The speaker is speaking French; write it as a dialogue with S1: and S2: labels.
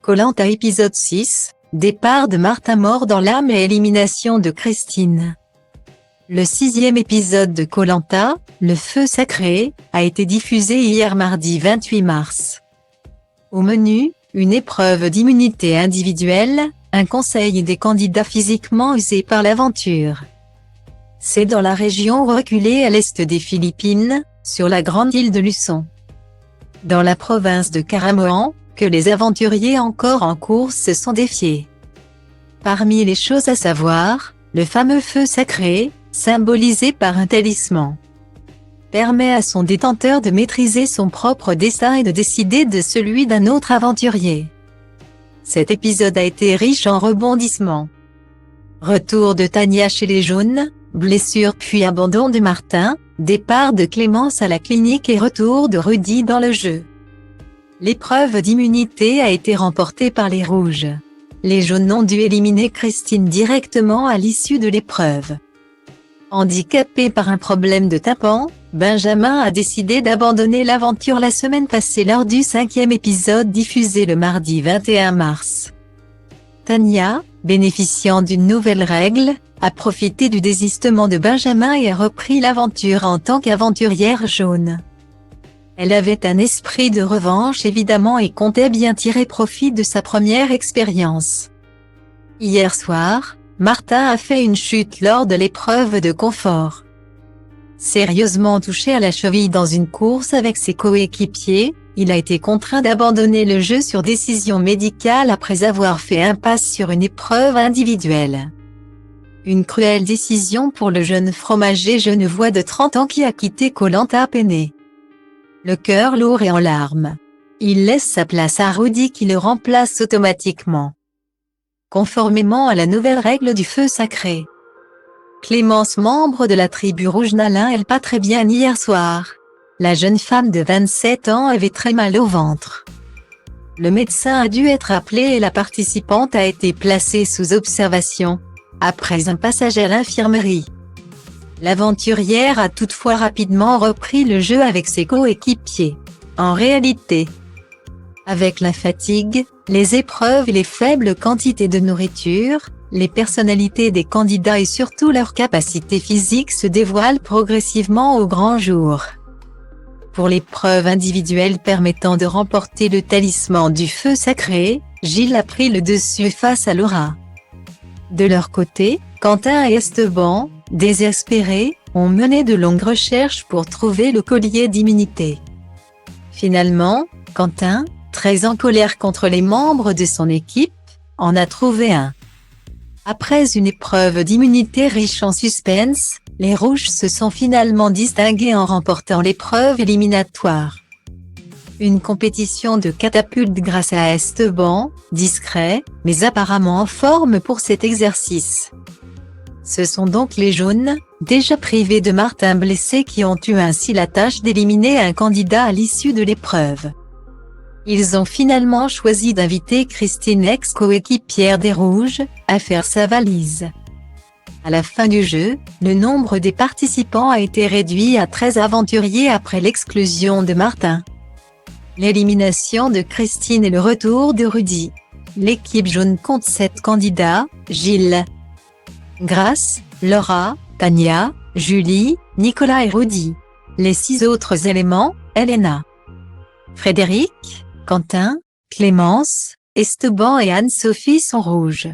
S1: Koh-Lanta épisode 6, départ de Martin mort dans l'âme et élimination de Christine. Le 6e épisode de Koh-Lanta, le feu sacré, a été diffusé hier mardi 28 mars. Au menu, une épreuve d'immunité individuelle, un conseil des candidats physiquement usés par l'aventure. C'est dans la région reculée à l'est des Philippines, sur la grande île de Luzon. Dans la province de Caramoan, que les aventuriers encore en course se sont défiés. Parmi les choses à savoir, le fameux feu sacré, symbolisé par un talisman, permet à son détenteur de maîtriser son propre destin et de décider de celui d'un autre aventurier. Cet épisode a été riche en rebondissements. Retour de Tania chez les Jaunes, blessure puis abandon de Martin, départ de Clémence à la clinique et retour de Rudy dans le jeu. L'épreuve d'immunité a été remportée par les Rouges. Les Jaunes ont dû éliminer Christine directement à l'issue de l'épreuve. Handicapé par un problème de tympan, Benjamin a décidé d'abandonner l'aventure la semaine passée lors du 5e épisode diffusé le mardi 21 mars. Tania, bénéficiant d'une nouvelle règle, a profité du désistement de Benjamin et a repris l'aventure en tant qu'aventurière jaune. Elle avait un esprit de revanche évidemment et comptait bien tirer profit de sa première expérience. Hier soir, Martin a fait une chute lors de l'épreuve de confort. Sérieusement touché à la cheville dans une course avec ses coéquipiers, il a été contraint d'abandonner le jeu sur décision médicale après avoir fait impasse sur une épreuve individuelle. Une cruelle décision pour le jeune fromager genevois de 30 ans qui a quitté Koh-Lanta peiné. Le cœur lourd et en larmes. Il laisse sa place à Rudy qui le remplace automatiquement. Conformément à la nouvelle règle du feu sacré. Clémence, membre de la tribu rouge, n'allait pas très bien hier soir. La jeune femme de 27 ans avait très mal au ventre. Le médecin a dû être appelé et la participante a été placée sous observation, après un passage à l'infirmerie. L'aventurière a toutefois rapidement repris le jeu avec ses coéquipiers. En réalité, avec la fatigue, les épreuves et les faibles quantités de nourriture, les personnalités des candidats et surtout leurs capacités physiques se dévoilent progressivement au grand jour. Pour l'épreuve individuelle permettant de remporter le talisman du feu sacré, Gilles a pris le dessus face à Laura. De leur côté, Quentin et Esteban, désespérés, ont mené de longues recherches pour trouver le collier d'immunité. Finalement, Quentin, très en colère contre les membres de son équipe, en a trouvé un. Après une épreuve d'immunité riche en suspense, les Rouges se sont finalement distingués en remportant l'épreuve éliminatoire. Une compétition de catapulte grâce à Esteban, discret, mais apparemment en forme pour cet exercice. Ce sont donc les Jaunes, déjà privés de Martin blessé, qui ont eu ainsi la tâche d'éliminer un candidat à l'issue de l'épreuve. Ils ont finalement choisi d'inviter Christine, ex-coéquipière des Rouges, à faire sa valise. À la fin du jeu, le nombre des participants a été réduit à 13 aventuriers après l'exclusion de Martin, l'élimination de Christine et le retour de Rudy. L'équipe jaune compte 7 candidats: Gilles, Grace, Laura, Tania, Julie, Nicolas et Rudy. Les 6 autres éléments: Elena, Frédéric, Quentin, Clémence, Esteban et Anne-Sophie sont rouges.